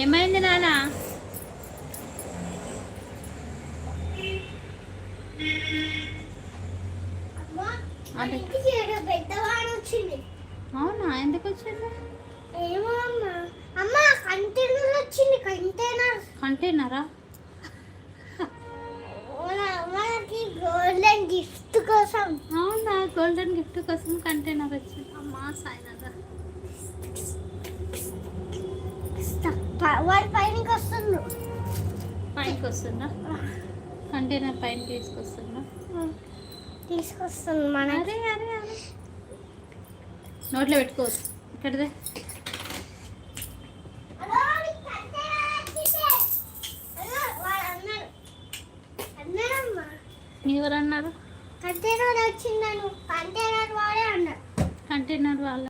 ఏమైంది నాన్న? అవునా, ఎందుకు వచ్చింది? ఏమో అమ్మా. అమ్మా కంటైనర్ వచ్చింది. కంటైనరా? మనకి గోల్డెన్ గిఫ్ట్ కోసం. అవునా, గోల్డెన్ గిఫ్ట్ కోసం కంటైనర్ వచ్చింది. అమ్మా సాయినాథ. వాడి పైనకి వస్తుండు. పైకి వస్తుందా? కంటైనర్ పైన తీసుకొస్తుందా? తీసుకొస్తుంది మన. అరే అరే అరే, నోట్లో పెట్టుకోవచ్చు. ఇక్కడదే. ఎవరన్నారు? కంటైనర్ వచ్చిందను. కంటైనర్ వాడే అన్నాడు. కంటైనర్ వాళ్ళ